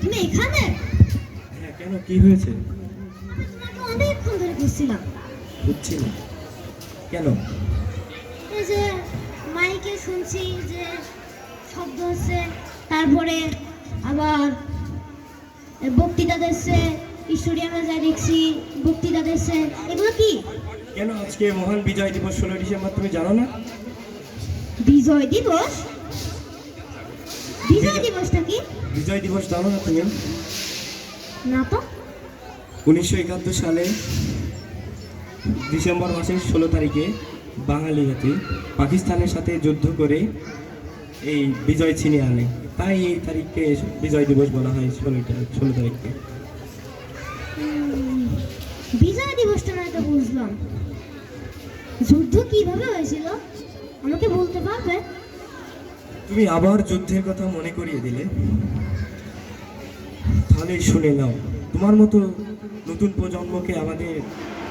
তুমি এখানে? হ্যাঁ, কেন, কি হয়েছে? তোমাকে অনেকক্ষণ ধরে খুঁজছিলাম। বুঝছি না কেন? এই যে মাইকে শুনছি যে শব্দ হচ্ছে, তারপরে আবার বক্তৃতা দিচ্ছে, স্টেডিয়ামে যাই দেখছি বক্তৃতা দিচ্ছে, এগুলো কি? কেন আজকে মহান বিজয় দিবস 16 ডিসেম্বর, তুমি জানো না? বিজয় দিবস? বিজয় দিবসটা কি? বিজয় দিবস জানো না তুমি? না তো। 1971 সালে ডিসেম্বর মাসের 16 তারিখে বাঙালি জাতি পাকিস্তানের সাথে যুদ্ধ করে এই বিজয় ছিনিয়ে আনে, তাই এই তারিখকে বিজয় দিবস বলা হয়, 16 তারিখকে। বিজয় দিবসটা না তো বুঝলাম, যুদ্ধ কিভাবে হয়েছিল আমাকে বলতে পারবে? তুমি আবার যুদ্ধের কথা মনে করিয়ে দিলে, তাহলে শুনে নাও। তোমার মতো নতুন প্রজন্মকে আমাদের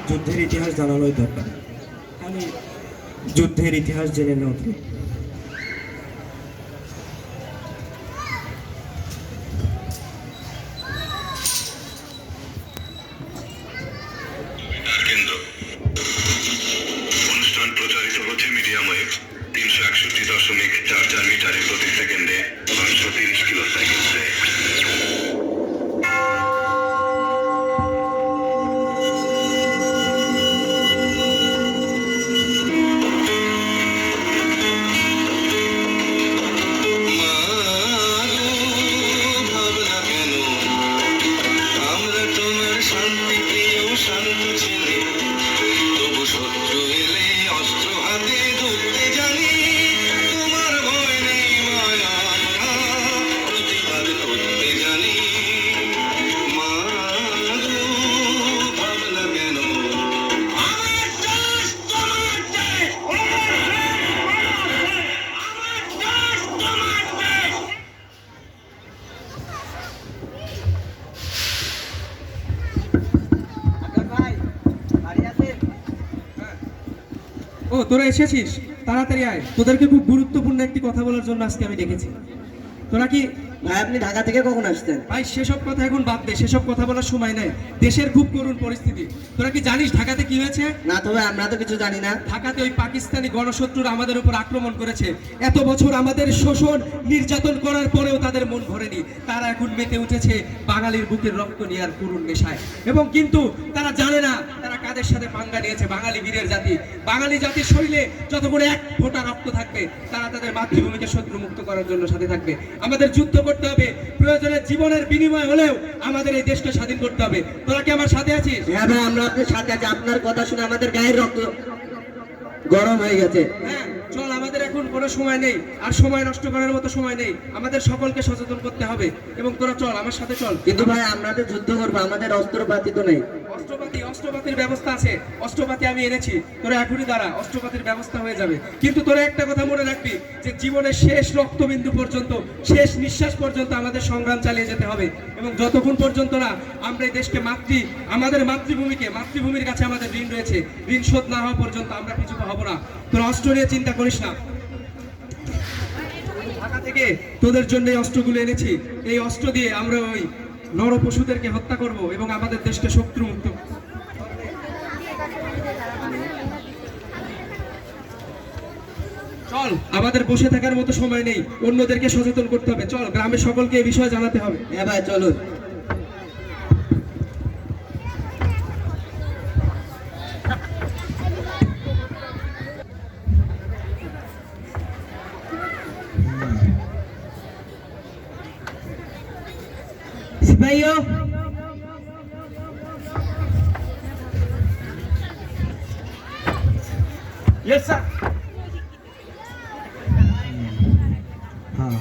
যুদ্ধের ইতিহাস জানানোই দরকার, তাহলে যুদ্ধের ইতিহাস জেনে নাও তুমি। কেন্দ্র অনুষ্ঠান প্রচারিত হচ্ছে মিডিয়াম ওয়েভ 361.44 মিটারে প্রতি সেকেন্ডে 530 কিলো সেকেন্ডে। ও, তোরা এসেছিস, তাড়াতাড়ি আয়। তোদেরকে খুব গুরুত্বপূর্ণ একটি কথা বলার জন্য আজকে আমি ডেকেছি। তোরা কি ভাই আপনি ঢাকা থেকে কখন আসছেন? ভাই সেসব কথা এখন বাদ দে, সেসব কথা বলার সময় নেই। দেশের খুব করুণ পরিস্থিতি। তোরা কি জানিস ঢাকাতে কি হয়েছে? না তো ভাই, আমরা তো কিছু জানি না। ঢাকাতে ওই পাকিস্তানি গণশত্রুরা আমাদের উপর আক্রমণ করেছে। এত বছর আমাদের শোষণ নির্যাতন করার পরেও তাদের মন ভরেনি। তারা এখন মেতে উঠেছে বাঙালির বুকের রক্ত নেওয়ার করুণ নেশায়। এবং কিন্তু তারা জানে না তারা কাদের সাথে পাঙ্গা নিয়েছে। বাঙালি বীরের জাতি, বাঙালি জাতির শরীরে যতক্ষণ এক ফোঁটা রক্ত থাকবে তারা তাদের মাতৃভূমিকে শত্রু মুক্ত করার জন্য সাথে থাকবে। আমাদের যুদ্ধ করতে হবে, প্রয়োজনে জীবনের বিনিময় হলেও আমাদের এই দেশকে স্বাধীন করতে হবে। তোরা কি আমার সাথে আছিস? হ্যাঁ ভাই, আমরা আপনার সাথে আছি। আপনার কথা শুনে আমাদের গায়ের রক্ত গরম হয়ে গেছে। হ্যাঁ, চল, আমাদের এখন কোনো সময় নেই, আর সময় নষ্ট করার মতো সময় নেই। আমাদের সকলকে সচেতন করতে হবে এবং তোরা চল, আমার সাথে চল। কিন্তু ভাই আমরা তো যুদ্ধ করবো, আমাদের অস্ত্রপাতি তো নেই। অস্ত্রপাতির ব্যবস্থা আছে, অস্ত্রপাতি আমি এনেছি। তোরা এখনই দাঁড়া, অস্ত্রপাতির ব্যবস্থা হয়ে যাবে। কিন্তু তোরা একটা কথা মনে রাখবি যে জীবনের শেষ রক্তবিন্দু পর্যন্ত, শেষ নিঃশ্বাস পর্যন্ত আমাদের সংগ্রাম চালিয়ে যেতে হবে। এবং যতক্ষণ পর্যন্ত না আমরা এই দেশকে আমাদের মাতৃভূমির কাছে আমাদের ঋণ রয়েছে, ঋণ শোধ না হওয়া পর্যন্ত আমরা পিছু হব না। তোরা অস্ত্র নিয়ে চিন্তা করিস না। ঢাকা থেকে তোদের জন্য এই অস্ত্রগুলো এনেছি। এই অস্ত্র দিয়ে আমরা ওই নর পশুদেরকে হত্যা করব এবং আমাদের দেশকে শত্রু মুক্ত। চল, আমাদের বসে থাকার মতো সময় নেই, অন্যদেরকে সচেতন করতে হবে। চল, গ্রামের সকলকে এই বিষয়ে জানাতে হবে। হ্যাঁ ভাই চলুন। सिपाहियों, यस सर। हाँ,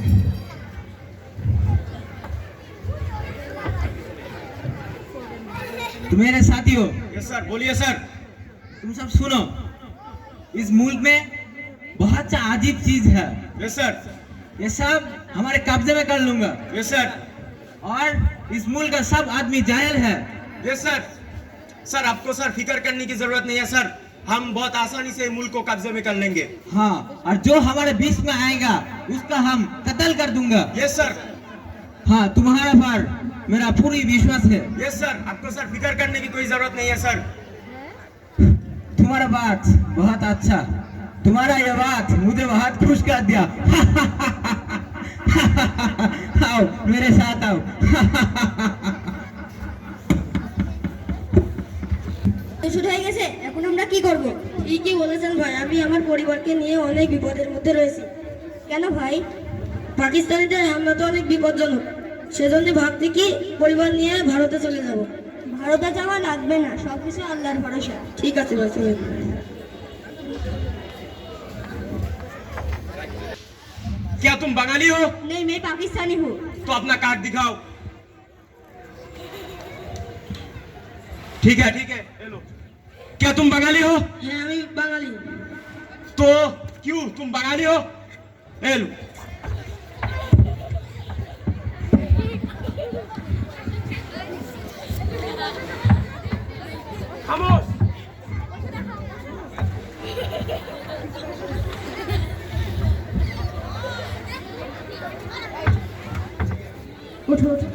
तो मेरे साथियों, यस सर, बोलिए सर। तुम सब सुनो। इस मुल्क में बहुत सा अजीब चीज है। Yes sir. ये सब हमारे कब्जे में कर लूंगा। Yes sir. और इस मुल्क का सब आदमी जायल है। Yes sir. सर आपको सर फिक्र करने की जरूरत नहीं है सर, हम बहुत आसानी से मुल्क को कब्जे में कर लेंगे। हाँ, और जो हमारे बीच में आएगा उसका हम कत्ल कर दूंगा। Yes sir. हाँ तुम्हारा पर मेरा पूरी विश्वास है। यस सर, आपको सर फिक्र करने की कोई जरूरत नहीं है सर। तुम्हारा बात बहुत अच्छा, तुम्हारा ये बात मुझे बहुत खुश कर दिया। आओ मेरे साथ आओ। শুরু হয়ে গেছে, এখন আমরা কি করব? ঠিকই বলেছেন ভাই, আমি আমার পরিবারকে নিয়ে অনেক বিপদের মধ্যে রয়েছি। কেন ভাই? পাকিস্তানিদের হামলা তো অনেক বিপজ্জনক, সেজন্য ভাবছি কি পরিবার নিয়ে ভারতে চলে যাব। ভারতে যাওয়া লাগবে না, সবকিছু আল্লাহর ভরসা। ঠিক আছে ভাই, চলুন। क्या तुम बंगाली हो? नहीं, मैं पाकिस्तानी हूँ। तो अपना कार्ड दिखाओ। ठीक है ले लो। क्या तुम बंगाली हो? হ্যাঁ, আমি বাঙালি। तो क्यों तुम बंगाली हो? ले लो। खामोश। ওঠো ওঠো।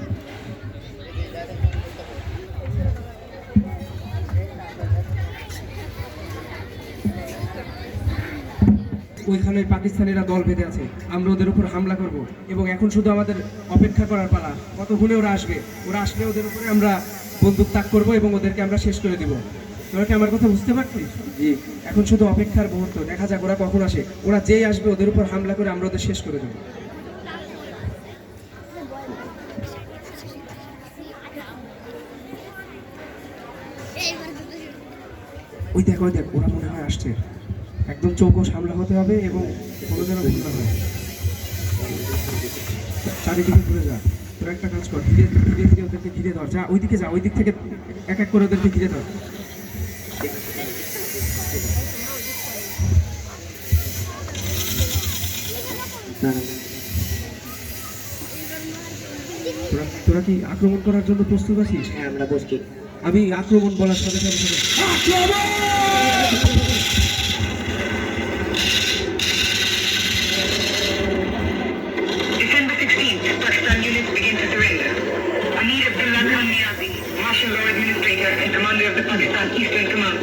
ওইখানে পাকিস্তানিরা দল বেঁধে আছে, আমরা ওদের উপর হামলা করব এবং এখন শুধু আমাদের অপেক্ষা করার পালা, কতক্ষণে ওরা আসবে। ওরা আসলে ওদের উপরে আমরা বন্দুক তাক করব এবং ওদেরকে আমরা শেষ করে দিব। তোরা কি আমার কথা বুঝতে পারছিস? জি। এখন শুধু অপেক্ষার মুহূর্ত, দেখা যাক ওরা কখন আসে। ওরা যেই আসবে ওদের উপর হামলা করে আমরা ওদের শেষ করে দেবো। ওই দেখ ওরা মনে হয় আসছে। একদম চৌকস হামলা হতে হবে এবং কোনো যেন ভুল না হয়। চারিদিকে ঘুরে যা, তোরা একটা কাজ কর, ধীরে ধীরে ওদেরকে ঘিরে ধর। যা ওইদিকে যা, ওই দিক থেকে এক এক করে ওদেরকে ঘিরে ধর। তোরা কি আক্রমণ করার জন্য প্রস্তুত আছিস? হ্যাঁ আমরা প্রস্তুত। আমি আক্রমণ বলার সাথে সাথে December 16th, Pakistan units began to surrender. Amir Abdullah Khan Niazi, martial law administrator and commander of the Pakistan Eastern Command,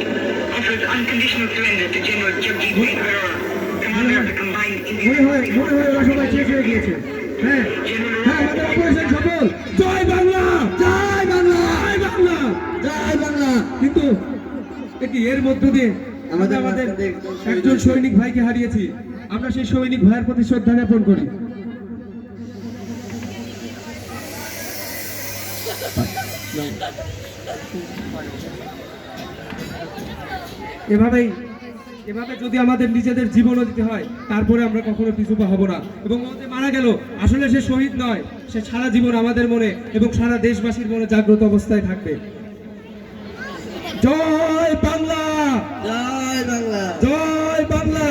offers unconditional surrender to General Jagjit Singh Arora, commander of the combined Indian ওরা সবাই শেষ হয়ে গিয়েছে। হ্যাঁ হ্যাঁ, আমাদের operation সফল। জয় বাংলা, জয় বাংলা, জয় বাংলা, জয় বাংলা। কিন্তু এর মধ্য দিয়ে আমাদের একজন সৈনিক ভাইকে হারিয়েছি। আমরা সেই সৈনিক ভাইয়ের প্রতি শ্রদ্ধা জ্ঞাপন করি। এভাবে যদি আমাদের নিজেদের জীবনও দিতে হয়, তারপরে আমরা কখনো পিছুপা হব না। এবং ও যে মারা গেল, আসলে সে শহীদ নয়, সে সারা জীবন আমাদের মনে এবং সারা দেশবাসীর মনে জাগ্রত অবস্থায় থাকবে। জয় বাংলা, জয় বাংলা, জয় বাংলা।